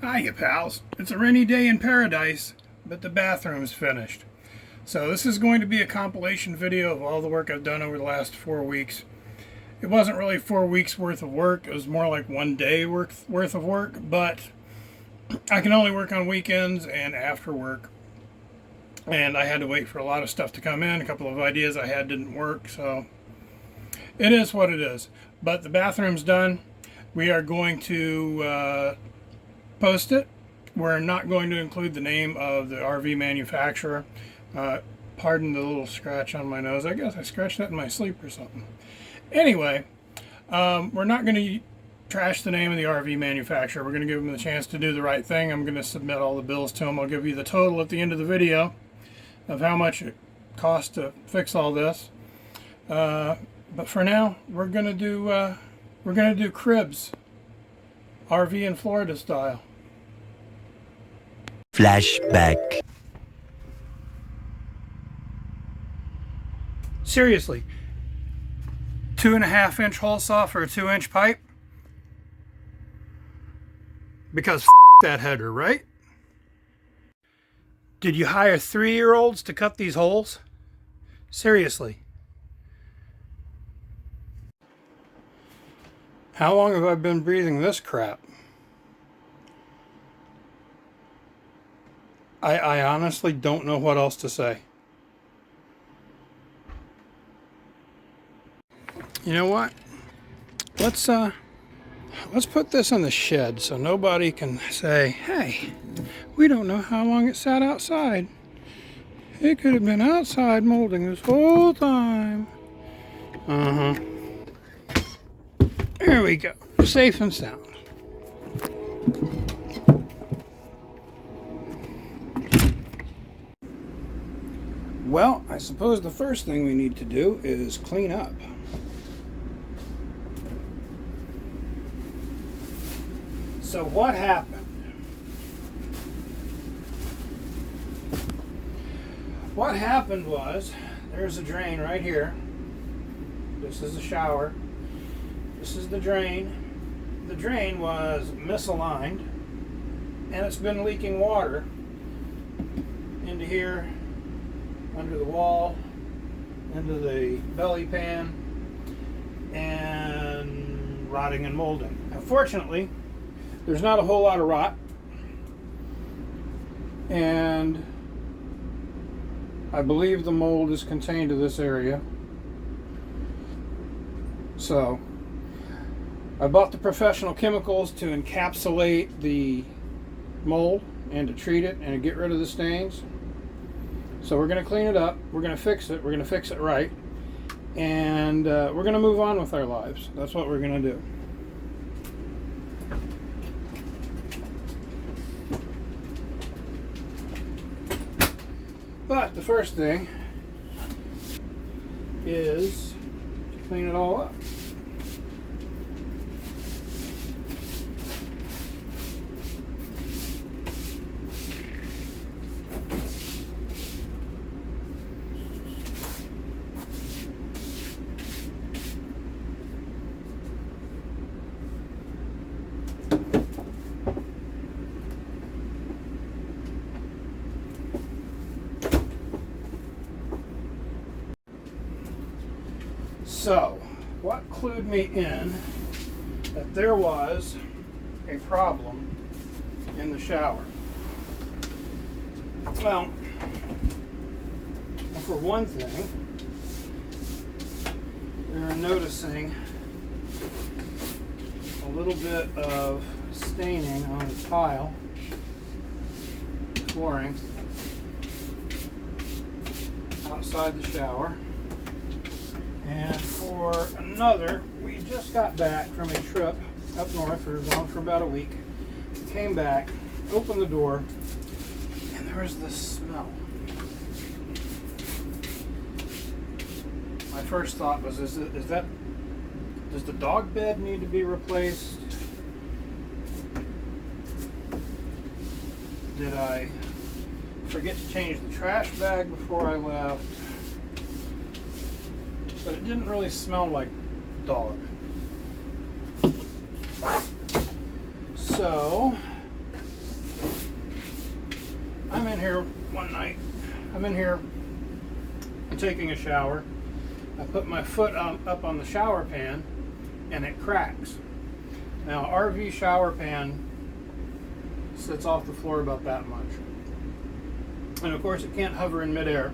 Hiya, pals. It's a rainy day in paradise, but the bathroom's finished. So this is going to be a compilation video of all the work I've done over the last 4 weeks. It wasn't really 4 weeks worth of work. It was more like 1 day worth of work, but I can only work on weekends and after work. And I had to wait for a lot of stuff to come in. A couple of ideas I had didn't work, so it is what it is. But the bathroom's done. We are going to post it. We're not going to include the name of the RV manufacturer. Pardon the little scratch on my nose. I guess I scratched that in my sleep or something. Anyway, we're not going to trash the name of the RV manufacturer. We're going to give them the chance to do the right thing. I'm going to submit all the bills to them. I'll give you the total at the end of the video of how much it costs to fix all this. But for now, we're going to do cribs, RV in Florida style. Flashback. Seriously, 2.5-inch hole saw for a 2-inch pipe? Because that header, right? Did you hire 3-year-olds to cut these holes? Seriously. How long have I been breathing this crap? I honestly don't know what else to say. You know what? Let's put this in the shed so nobody can say, hey, we don't know how long it sat outside. It could have been outside molding this whole time. There we go. Safe and sound. Well, I suppose the first thing we need to do is clean up. So what happened? What happened was, there's a drain right here. This is the shower. This is the drain. The drain was misaligned, and it's been leaking water into here, under the wall, into the belly pan, and rotting and molding. Now, fortunately, there's not a whole lot of rot, and I believe the mold is contained to this area. So I bought the professional chemicals to encapsulate the mold and to treat it and to get rid of the stains. So we're going to clean it up, we're going to fix it, we're going to fix it right, and we're going to move on with our lives. That's what we're going to do. But the first thing is to clean it all up. So, what clued me in that there was a problem in the shower? Well, for one thing, we were noticing a little bit of staining on the tile, flooring, outside the shower. And for another, we just got back from a trip up north. We were gone for about a week. We came back, opened the door, and there was this smell. My first thought was, does the dog bed need to be replaced? Did I forget to change the trash bag before I left? But it didn't really smell like dog. So I'm in here one night. I'm in here taking a shower. I put my foot up on the shower pan and it cracks. Now, RV shower pan sits off the floor about that much. And of course, it can't hover in midair.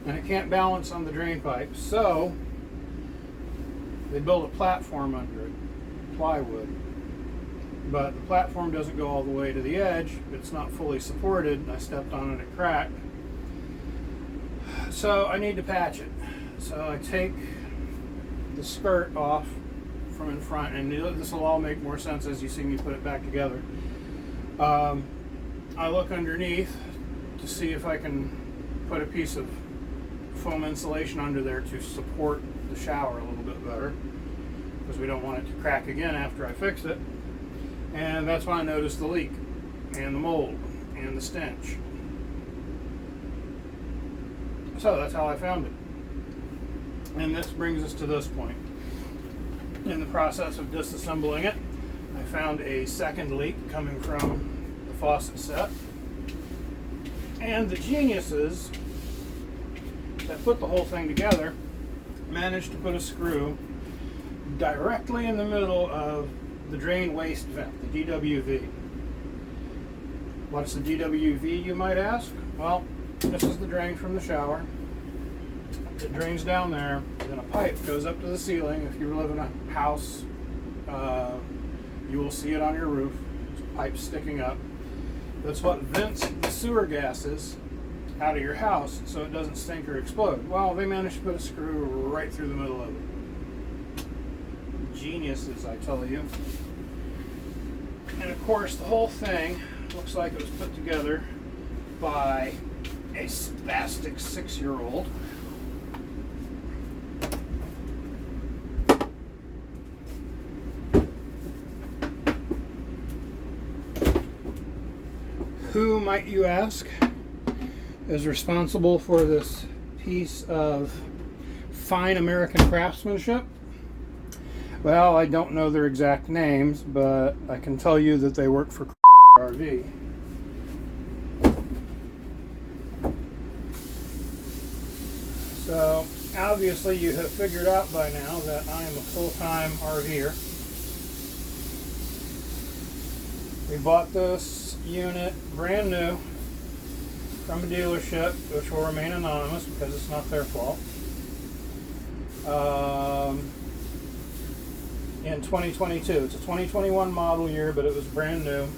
And it can't balance on the drain pipe. So, they built a platform under it, plywood. But the platform doesn't go all the way to the edge. It's not fully supported. I stepped on it, it cracked. So I need to patch it. So I take the skirt off from in front, and this will all make more sense as you see me put it back together. I look underneath to see if I can put a piece of foam insulation under there to support the shower a little bit better, because we don't want it to crack again after I fix it. And that's when I noticed the leak and the mold and the stench. So that's how I found it. And this brings us to this point. In the process of disassembling it, I found a second leak coming from the faucet set. And the geniuses that put the whole thing together managed to put a screw directly in the middle of the drain waste vent, the DWV. What's the DWV, you might ask? Well, this is the drain from the shower. It drains down there, then a pipe goes up to the ceiling. If you live in a house, you will see it on your roof. There's a pipe sticking up. That's what vents the sewer gases out of your house so it doesn't stink or explode. Well, they managed to put a screw right through the middle of it. Geniuses, I tell you. And of course, the whole thing looks like it was put together by a spastic 6-year-old. Who, might you ask, is responsible for this piece of fine American craftsmanship? Well, I don't know their exact names, but I can tell you that they work for RV. So, obviously you have figured out by now that I am a full-time RVer. We bought this unit brand new from a dealership, which will remain anonymous because it's not their fault. In 2022. It's a 2021 model year, but it was brand new.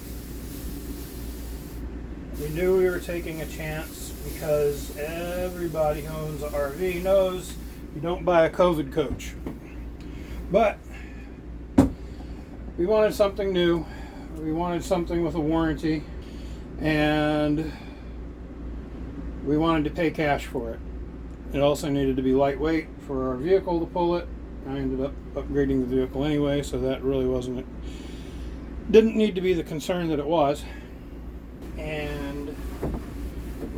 We knew we were taking a chance because everybody who owns an RV knows you don't buy a COVID coach. But we wanted something new. We wanted something with a warranty, and we wanted to pay cash for it. It also needed to be lightweight for our vehicle to pull it. I ended up upgrading the vehicle anyway, so that really didn't need to be the concern that it was. And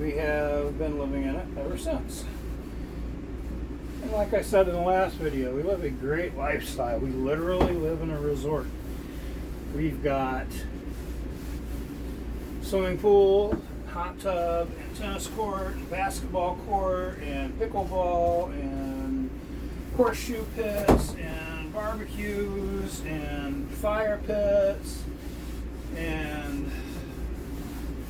we have been living in it ever since. And like I said in the last video, we live a great lifestyle. We literally live in a resort. We've got swimming pool, hot tub, and tennis court, and basketball court, and pickleball, and horseshoe pits, and barbecues, and fire pits, and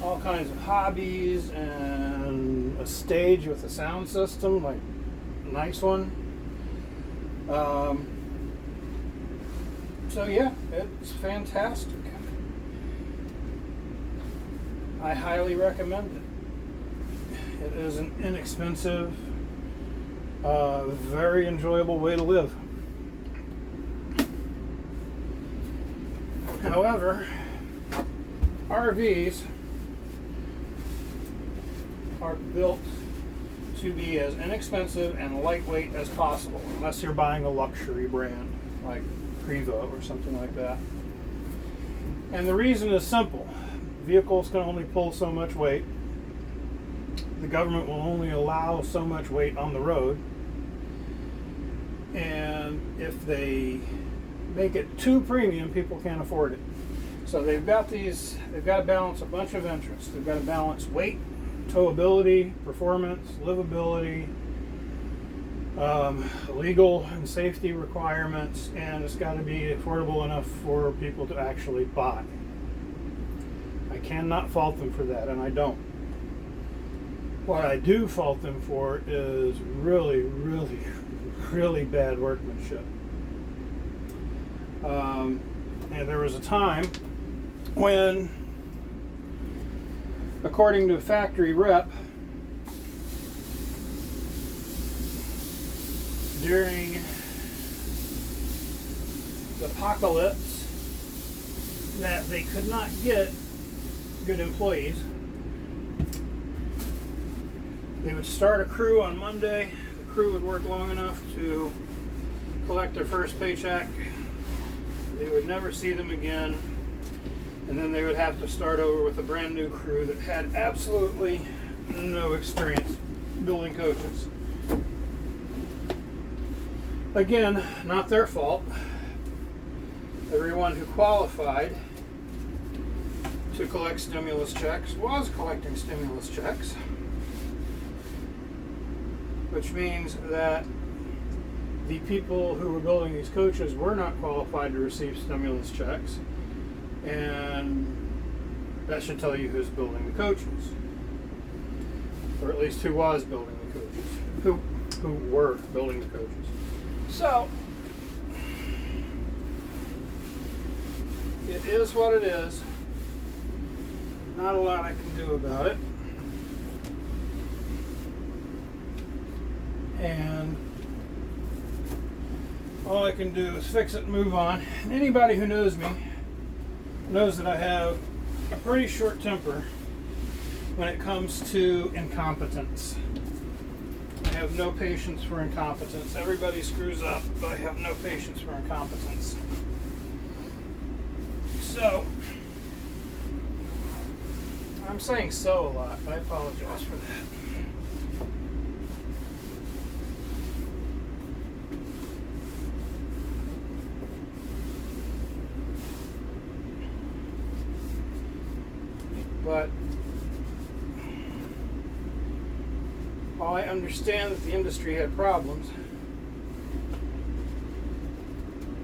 all kinds of hobbies, and a stage with a sound system, like a nice one. So yeah, it's fantastic. I highly recommend it. It is an inexpensive, very enjoyable way to live. However, RVs are built to be as inexpensive and lightweight as possible, unless you're buying a luxury brand like Prevo or something like that. And the reason is simple. Vehicles can only pull so much weight. The government will only allow so much weight on the road. And if they make it too premium, people can't afford it. So they've got to balance a bunch of interests. They've got to balance weight, towability, performance, livability, legal and safety requirements, and it's got to be affordable enough for people to actually buy. I cannot fault them for that, and I don't. What I do fault them for is really, really, really bad workmanship. And there was a time when, according to a factory rep, during the apocalypse, that they could not get good employees. They would start a crew on Monday. The crew would work long enough to collect their first paycheck. They would never see them again. And then they would have to start over with a brand new crew that had absolutely no experience building coaches. Again, not their fault. Everyone who qualified to collect stimulus checks was collecting stimulus checks, which means that the people who were building these coaches were not qualified to receive stimulus checks, and that should tell you who's building the coaches, or at least who was building the coaches, who were building the coaches. So it is what it is. Not a lot I can do about it. And all I can do is fix it and move on. And anybody who knows me knows that I have a pretty short temper when it comes to incompetence. I have no patience for incompetence. Everybody screws up, but I have no patience for incompetence. So, I'm saying so a lot, but I apologize for that. But while I understand that the industry had problems,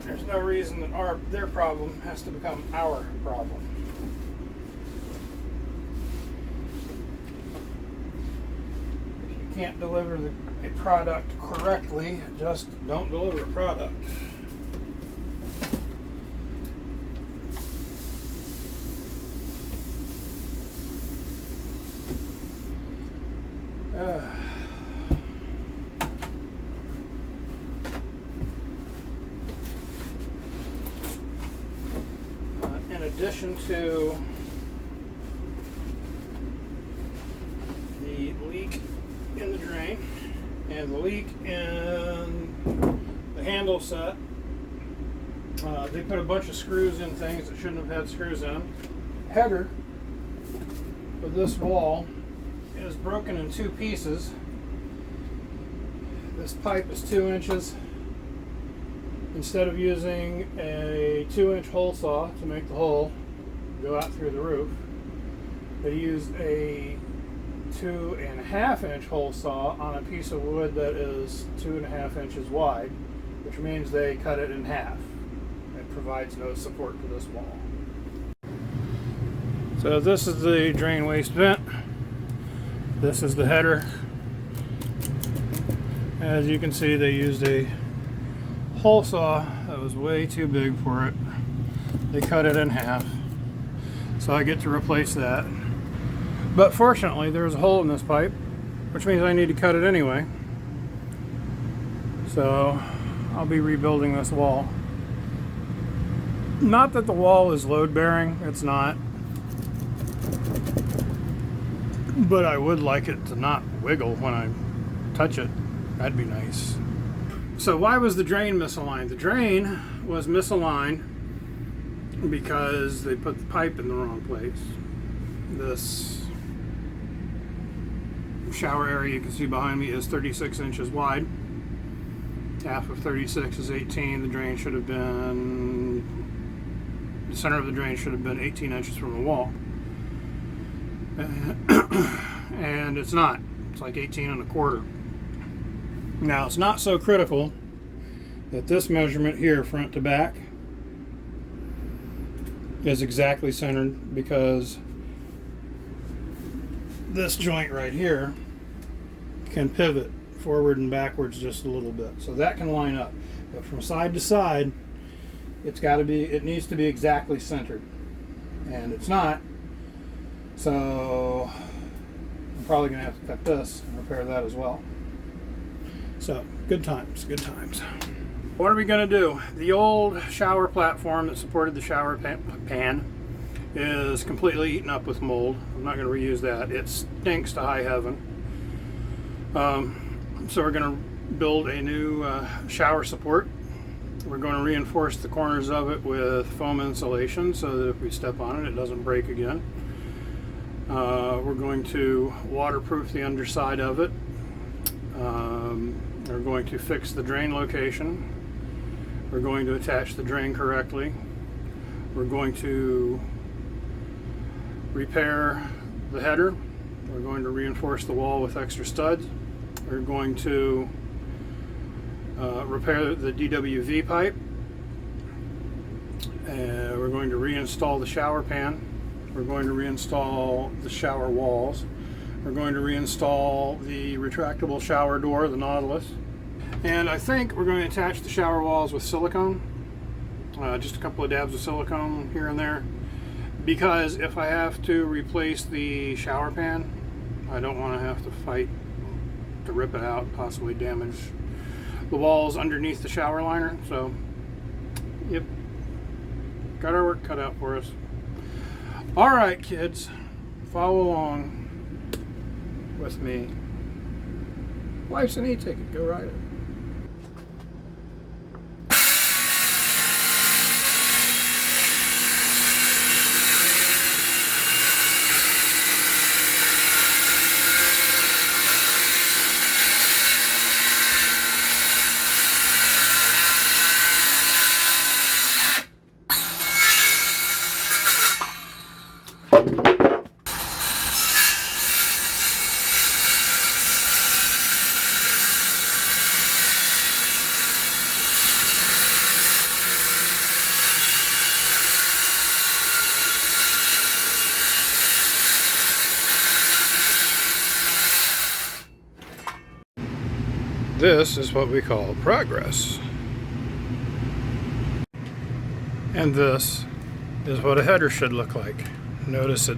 there's no reason that their problem has to become our problem. If you can't deliver a product correctly, just don't deliver a product. In addition to the leak in the drain and the leak in the handle set, they put a bunch of screws in things that shouldn't have had screws in. Header for this wall is broken in two pieces. This pipe is 2 inches. Instead of using a 2-inch hole saw to make the hole go out through the roof, they used a 2.5-inch hole saw on a piece of wood that is 2.5 inches wide, which means they cut it in half. It provides no support to this wall. So this is the drain waste vent. This is the header. As you can see, they used a hole saw that was way too big for it. They cut it in half. So I get to replace that. But fortunately, there's a hole in this pipe, which means I need to cut it anyway. So I'll be rebuilding this wall. Not that the wall is load bearing, it's not. But I would like it to not wiggle when I touch it. That'd be nice. So why was the drain misaligned? The drain was misaligned because they put the pipe in the wrong place. This shower area you can see behind me is 36 inches wide. Half of 36 is 18. The drain should have been the center of the drain should have been 18 inches from the wall. And it's not. It's like 18 and a quarter. Now, it's not so critical that this measurement here, front to back, is exactly centered, because this joint right here can pivot forward and backwards just a little bit. So that can line up. But from side to side, it needs to be exactly centered. And it's not. So I'm probably going to have to cut this and repair that as well. So, good times, good times. What are we going to do? The old shower platform that supported the shower pan is completely eaten up with mold. I'm not going to reuse that. It stinks to high heaven. So we're going to build a new shower support. We're going to reinforce the corners of it with foam insulation so that if we step on it, it doesn't break again. We're going to waterproof the underside of it. We're going to fix the drain location. We're going to attach the drain correctly. We're going to repair the header. We're going to reinforce the wall with extra studs. We're going to repair the DWV pipe. We're going to reinstall the shower pan. We're going to reinstall the shower walls. We're going to reinstall the retractable shower door, the Nautilus. And I think we're going to attach the shower walls with silicone. Just a couple of dabs of silicone here and there. Because if I have to replace the shower pan, I don't want to have to fight to rip it out and possibly damage the walls underneath the shower liner. So, yep, got our work cut out for us. Alright, kids, follow along with me. Life's an e-ticket, go ride it. This is what we call progress. And this is what a header should look like. Notice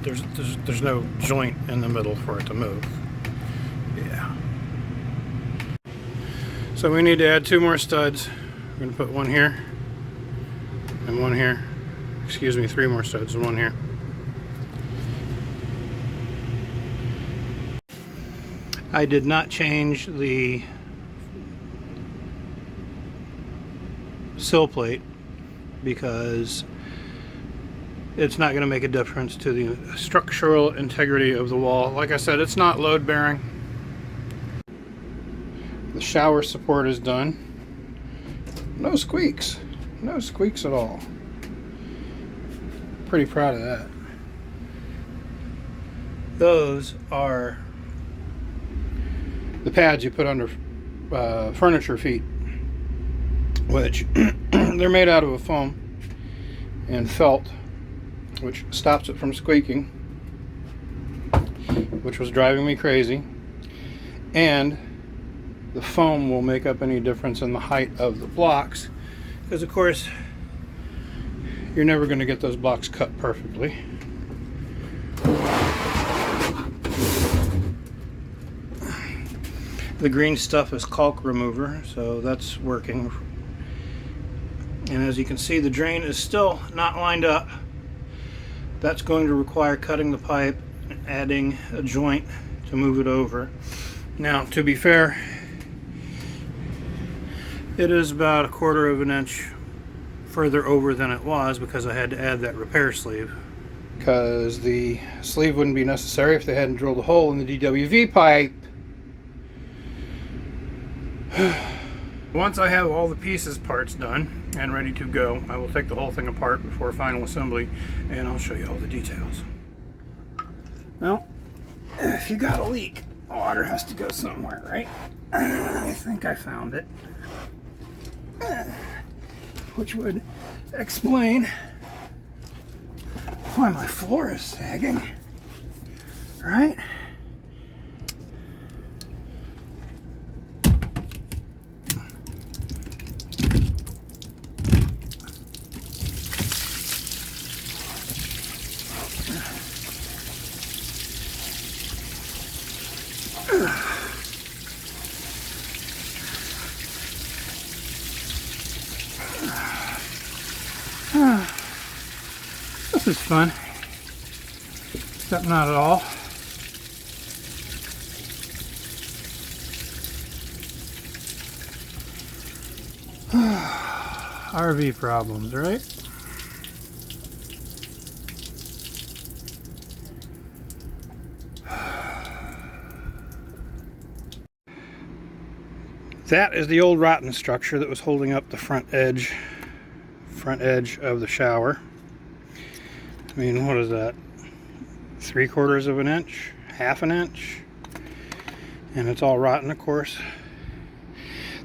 there's no joint in the middle for it to move. Yeah. So we need to add 2 more studs. We're going to put one here and one here. Excuse me, 3 more studs and one here. I did not change the sill plate because it's not going to make a difference to the structural integrity of the wall. Like I said, it's not load bearing. The shower support is done. No squeaks. No squeaks at all. Pretty proud of that. Those are the pads you put under furniture feet, which they're made out of a foam and felt, which stops it from squeaking, which was driving me crazy. And the foam will make up any difference in the height of the blocks, because of course you're never going to get those blocks cut perfectly. The green stuff is caulk remover, so that's working. And as you can see, the drain is still not lined up. That's going to require cutting the pipe and adding a joint to move it over. Now, to be fair, it is about 1/4 of an inch further over than it was because I had to add that repair sleeve. Because the sleeve wouldn't be necessary if they hadn't drilled a hole in the DWV pipe. Once I have all the parts done, and ready to go. I will take the whole thing apart before final assembly, and I'll show you all the details. Well, if you got a leak, water has to go somewhere, right? I think I found it, which would explain why my floor is sagging, right? This is fun, except not at all. RV problems, right? That is the old rotten structure that was holding up the front edge of the shower. I mean, what is that? 3/4 of an inch? Half an inch? And it's all rotten, of course.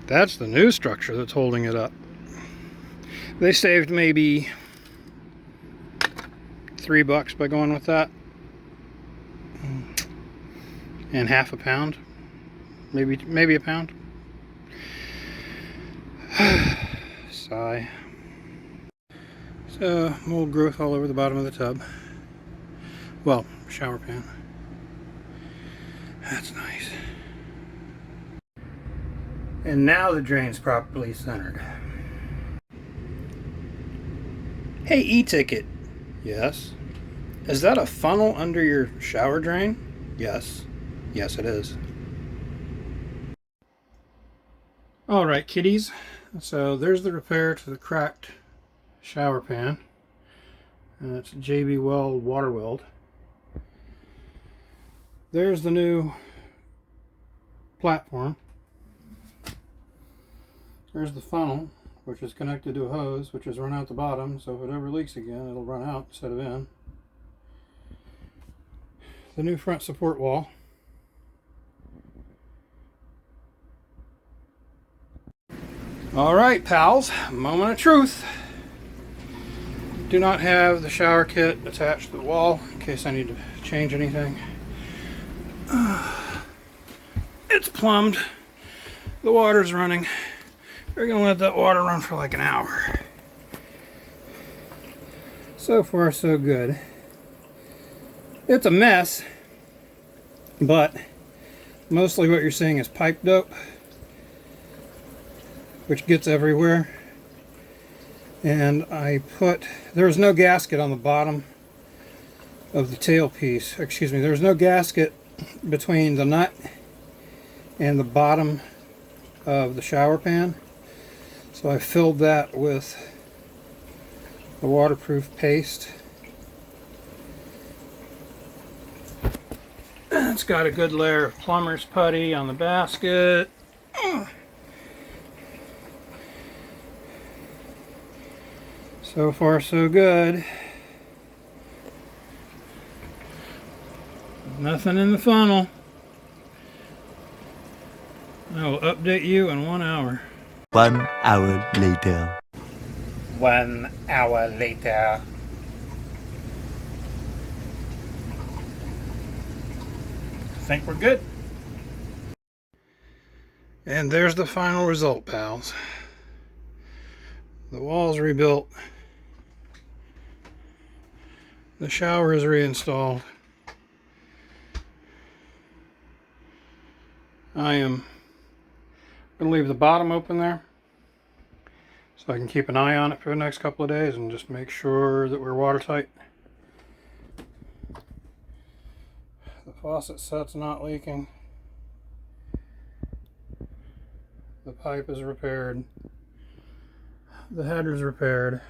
That's the new structure that's holding it up. They saved maybe $3 by going with that. And half a pound. Maybe a pound. Sigh. So, mold growth all over the bottom of the tub. Well, shower pan. That's nice. And now the drain's properly centered. Hey, e-ticket. Yes. Is that a funnel under your shower drain? Yes. Yes, it is. Alright, kiddies. So there's the repair to the cracked shower pan. And it's JB Weld water weld. There's the new platform. There's the funnel, which is connected to a hose, which is run out the bottom, so if it ever leaks again, it'll run out instead of in. The new front support wall. Alright, pals, moment of truth. Do not have the shower kit attached to the wall in case I need to change anything. It's plumbed. The water's running. We're going to let that water run for like an hour. So far, so good. It's a mess, but mostly what you're seeing is pipe dope, which gets everywhere. And there's no gasket on the bottom of the tailpiece. Excuse me, there's no gasket between the nut and the bottom of the shower pan. So I filled that with the waterproof paste. It's got a good layer of plumber's putty on the basket. So far, so good. Nothing in the funnel. I will update you in 1 hour. 1 hour later. 1 hour later. I think we're good. And there's the final result, pals. The wall's rebuilt. The shower is reinstalled. I am going to leave the bottom open there so I can keep an eye on it for the next couple of days and just make sure that we're watertight. The faucet set's not leaking. The pipe is repaired. The header's repaired.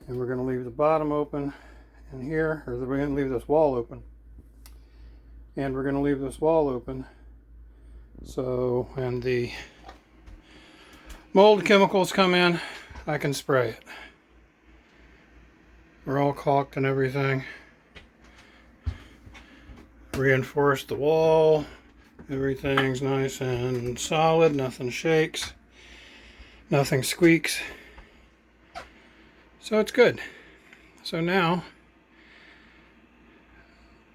And we're going to leave the bottom open in here, or we're going to leave this wall open. And we're going to leave this wall open. So, and the mold chemicals come in, I can spray it. We're all caulked and everything. Reinforced the wall. Everything's nice and solid. Nothing shakes. Nothing squeaks. So it's good. So now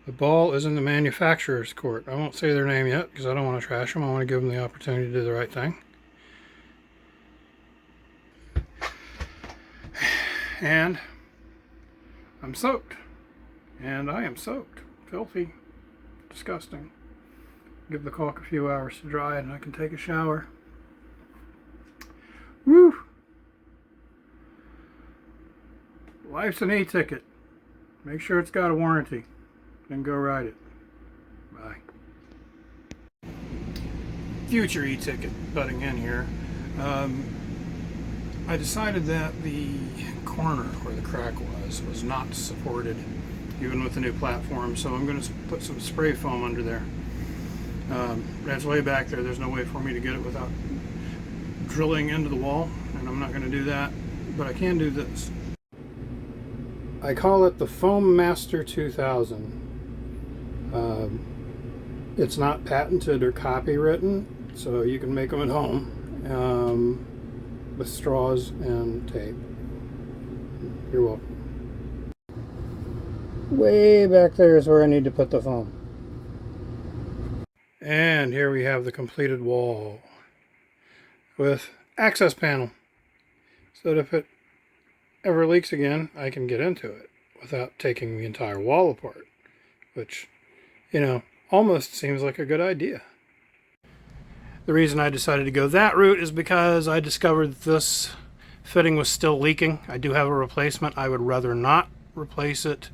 the ball is in the manufacturer's court. I won't say their name yet because I don't want to trash them. I want to give them the opportunity to do the right thing. And I'm soaked. And I am soaked. Filthy. Disgusting. Give the caulk a few hours to dry and I can take a shower. Woo! Life's an e-ticket. Make sure it's got a warranty. Then go ride it. Bye. Future e-ticket butting in here. I decided that the corner where the crack was not supported even with the new platform, so I'm going to put some spray foam under there. That's way back there. There's no way for me to get it without drilling into the wall, and I'm not going to do that, but I can do this. I call it the Foam Master 2000. It's not patented or copywritten, so you can make them at home with straws and tape. You're welcome. Way back there is where I need to put the foam. And here we have the completed wall with access panel, so that if it ever leaks again, I can get into it without taking the entire wall apart, which, you know, almost seems like a good idea. The reason I decided to go that route is because I discovered that this fitting was still leaking. I do have a replacement. I would rather not replace it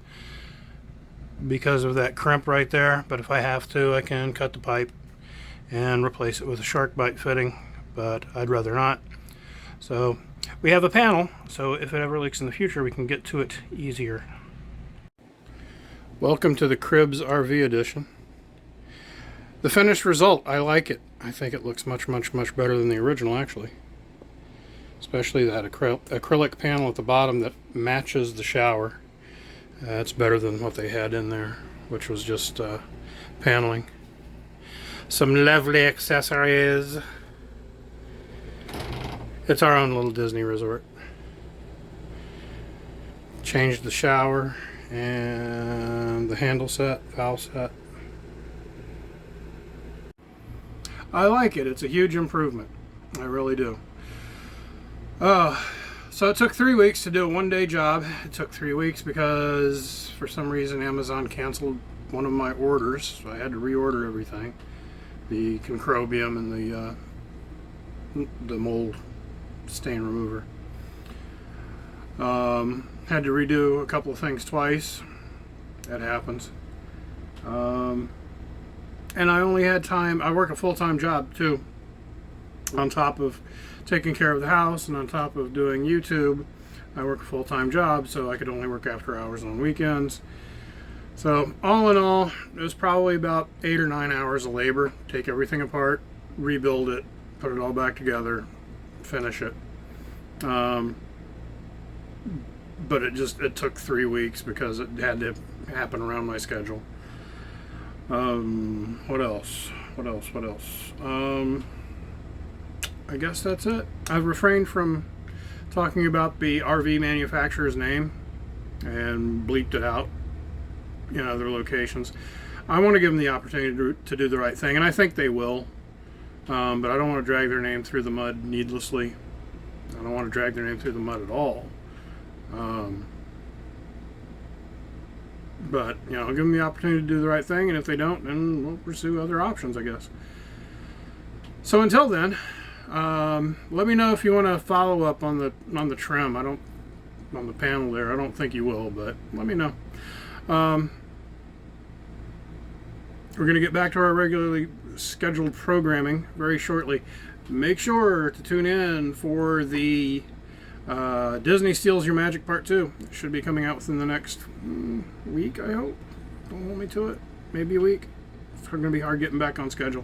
because of that crimp right there, but if I have to, I can cut the pipe and replace it with a shark bite fitting, but I'd rather not. So we have a panel, so if it ever leaks in the future, we can get to it easier. Welcome to the Cribs RV edition. The finished result, I like it. I think it looks much better than the original, actually. Especially that acrylic panel at the bottom that matches the shower. It's better than what they had in there, which was just paneling. Some lovely accessories. It's our own little Disney resort. Changed the shower and the handle set, valve set. I like it. It's a huge improvement. I really do. So it took 3 weeks to do a one-day job. It took 3 weeks because for some reason Amazon canceled one of my orders, so I had to reorder everything. The concrobium and the mold stain remover. Had to redo a couple of things twice. That happens. And I only had time. I work a full-time job too, on top of taking care of the house and on top of doing YouTube. I work a full-time job, so I could only work after hours on weekends. So all in all, it was probably about 8 or 9 hours of labor. Take everything apart, rebuild it, put it all back together, finish it. But it took 3 weeks because it had to happen around my schedule. What else? I guess that's it. I've refrained from talking about the RV manufacturer's name and bleeped it out, you know, their locations. I want to give them the opportunity to do the right thing, and I think they will. But I don't want to drag their name through the mud needlessly. I don't want to drag their name through the mud at all. But, you know, I'll give them the opportunity to do the right thing, and if they don't, then we'll pursue other options, I guess. So until then, let me know if you want to follow up on the trim. On the panel there. I don't think you will, but let me know. We're going to get back to our regularly scheduled programming very shortly. Make sure to tune in for the Disney Steals Your Magic Part 2. It should be coming out within the next week, I hope. Don't hold me to it. Maybe a week. It's going to be hard getting back on schedule.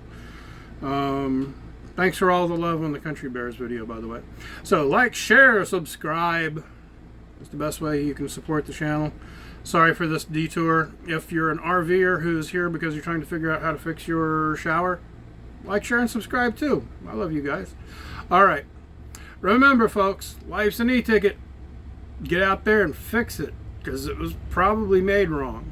Thanks for all the love on the Country Bears video, by the way. So like, share, subscribe. It's the best way you can support the channel. Sorry for this detour. If you're an RVer who's here because you're trying to figure out how to fix your shower, like, share, and subscribe too. I love you guys. All right. Remember, folks, life's an e-ticket. Get out there and fix it, because it was probably made wrong.